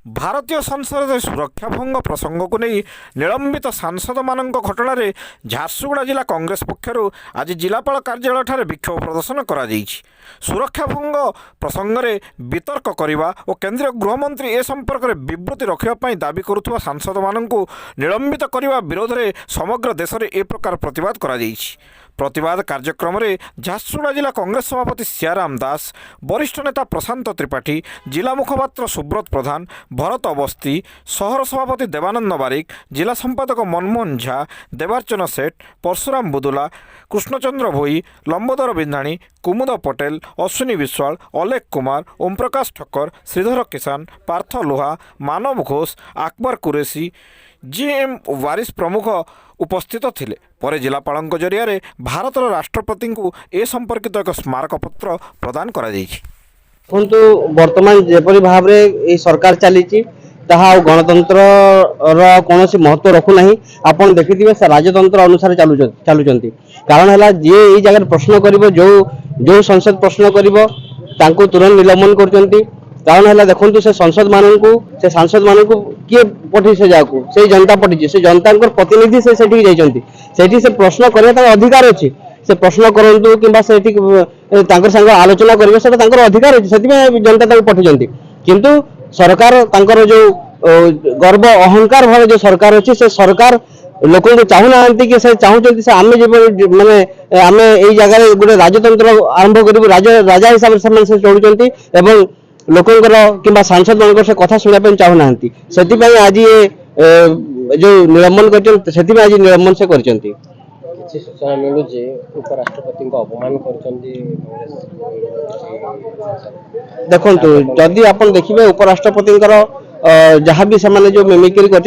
भारतीय संसद सुरक्षा भंग प्रसंग को नहीं निलंबित सांसद मान घटन झारसुगुड़ा जिला कांग्रेस पक्षर आज जिलापाल कार्यालय ठारे विक्षोभ प्रदर्शन करा सुरक्षा भंग प्रसंग में वितर्क करने और केंद्रीय गृहमंत्री ए संपर्क में विवृत्ति रखापी दाबी करुवा सांसद मान निलंबित करने विरोध में समग्र देश में ए प्रकार प्रतिवाद करा प्रतिवाद कार्यक्रम में झारसुगुड़ा जिला कांग्रेस सभापति सियाराम दास, वरिष्ठ नेता प्रशांत त्रिपाठी, जिला मुखपात्र सुब्रत प्रधान, भरत अवस्थी, सहर सभापति देवानंद बारिक, जिला संपादक मनमोहन झा, देवार्चन सेठ, परशुराम बुदुला, कृष्णचंद्र भोई, लंबोदर बिंधाणी, कुमुद पटेल, अश्विनी विश्वाल, अलेख कुमार, ओम प्रकाश ठक्कर, श्रीधर किसान, पार्थ लोहा, मानव घोष, अकबर कुरेशी, जीएम वारिस प्रमुख उपस्थित थिले। पर जिलापाल जरिया भारत राष्ट्रपति को ए संपर्कित एक स्मारक पत्र प्रदान करा किंतु वर्तमान जेपरी भाव में सरकार चली गणतंत्र कौन महत्व रखुना। आपड़ देखिए राजतंत्र अनुसार चलुंट कारण है जी ये जगह प्रश्न कर जो संसद प्रश्न कर तुरंत निलंबन कर कारण है देखो से संसद मानू से सांसद मानू किए पठी से जाकू से जनता पठी से जनता प्रतिनिधि से से प्रश्न करने अधिकार अच्छी से प्रश्न करूँ कि संग आलोचना करेंगे से अधिकार अच्छे से जनता पठिंट किंतु सरकार जो गर्व अहंकार भाव जो सरकार अच्छी से सरकार लोक चाहूना कि से चाहते से आम माने आम यही जगह गोटे राजतंत्र आरंभ कर राजा हिसाब से चलुंट एवं लोकंर कि सांसद मान से कथा शुणापी चाहूना से आज ये जो निलंबन कर आज निलंबन से सूचना मिलू उपराष्ट्रपति अपमान देखु जदि आप देखिए उपराष्ट्रपति जहाँ भी से जो मिमिक्री कर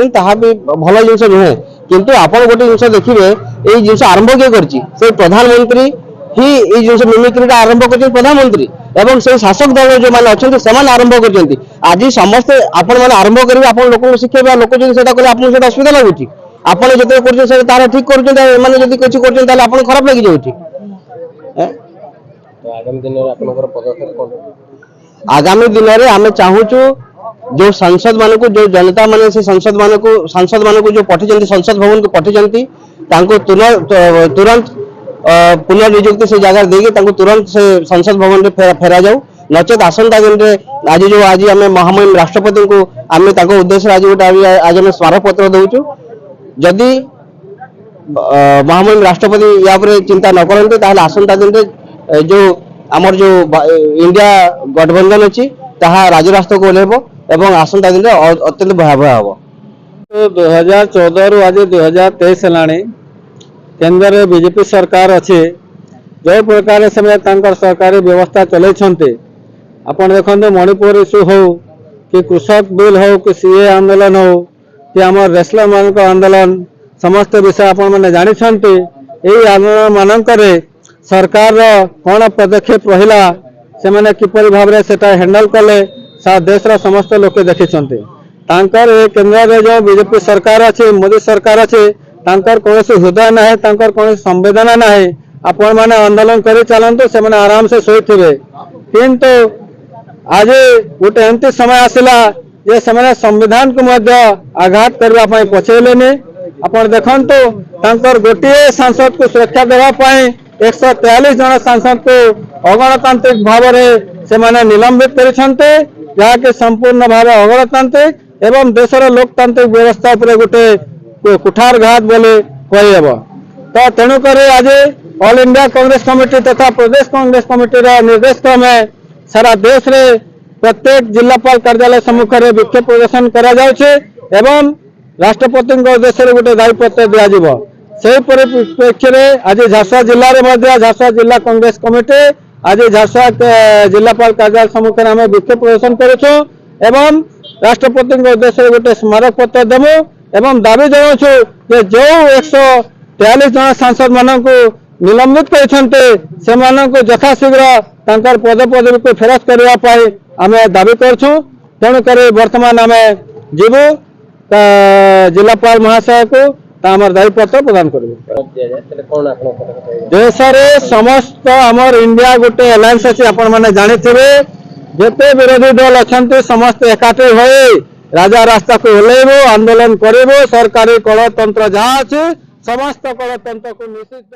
भल जिन नुहे किंतु आप गोटे जिन देखिए ये जिन आरंभ किए कर प्रधानमंत्री ही ये जिन मिमिक्री आरंभ कर प्रधानमंत्री एवं से शासक दल जो मैंने अच्छा से आरंभ कर आज समस्ते आपण मैंने आरंभ करेंगे आप लोक शिखे लोक जो आपको असुविधा लगुच आपड़ जो कर ठीक कर कुछ कर खराब लगे जाऊँ आगामी दिन में आम चाहूँ जो सांसद मान को जो जनता मान से सांसद मान को जो पठिंट संसद भवन को पठिंट तुरंत पुनर्निजुक्ति से जगह देगी तुरंत से संसद भवन में फेरा जाऊ नचेत आसंता दिन में आज आम महामहिम राष्ट्रपति को आम उद्देश्य आज गोटे आज आम स्मारक पत्र दौचु जदि महामहिम राष्ट्रपति या चिंता न करते आसंता दिन में जो आमर जो इंडिया गठबंधन अच्छी राजरास्ता को ओह्लैब एवं आसंता दिन अत्यंत भयावह हम 2014 रु आज 2023 है केंद्र में बीजेपी सरकार अच्छे जो प्रकार से सरकारी व्यवस्था चलते आपड़ देखते मणिपुर इश्यू हो कि कृषक बिल हो कि सीए आंदोलन हो कि आम रेस्लर मान आंदोलन समस्त विषय आपण मैंने जानते यही आंदोलन मानक सरकार कौन पदक्षेप रहा से मैंने किपर भाव से हैंडल कले देश समस्त लोक देखते केंद्र में जो बीजेपी सरकार अच्छे मोदी सरकार अच्छे कौन हृदय ना कौन संवेदना ना आपण मैंने आंदोलन कर चलतु से आराम से शोथे किंतु आज गोटे एमती समय आसला जे से संविधान को आघात करने पछेलेनी आप देखु गोटे सांसद को सुरक्षा देवाई 143 जन सांसद को अगणतांत्रिक भाव से निलंबित कर संपूर्ण भाव अगणतांत्रिक एवं देशर लोकतांत्रिक व्यवस्था पर गोटे कुठारघात बोले कहब तो तेणुक आज ऑल इंडिया कांग्रेस कमिटी तथा प्रदेश कांग्रेस कमिटी निर्देश क्रमे सारा देश रे प्रत्येक जिलापाल कार्यालय सम्मुख में विक्षोभ प्रदर्शन करा एवं राष्ट्रपति उद्देश्य गोटे दायीपत्र दिज्व से परिप्रेक्षी में आज झारसुगुड़ा जिले में झारसुगुड़ा जिला कांग्रेस कमिटी आज झारसुगुड़ा जिलापाल कार्यालय सम्मुख में आम विक्षोभ प्रदर्शन करुँ एवं राष्ट्रपति उद्देश्य गोटे स्मारक पत्र देमु एवं दाबी जनाऊँ जो 143 जन सांसद मान को निलंबित कर यथाशीघ्र पद पदवी को फेरस्त करने आम दाबी करूँ तेणुक बर्तमान आम जीवु जिलापाल महाशय को दायीपत्र प्रदान कर देश समस्त आमर इंडिया गोटे अलायंस अच्छी आपण मैंने जानते जिते विरोधी दल अच्छा समस्त एकाठी हो রাজা রাস্তাকে ওহ্লাইব আন্দোলন করিব সরকারি কলতন্ত্র যাহা আছে সমস্ত কলতন্ত্রকে নিষিদ্ধ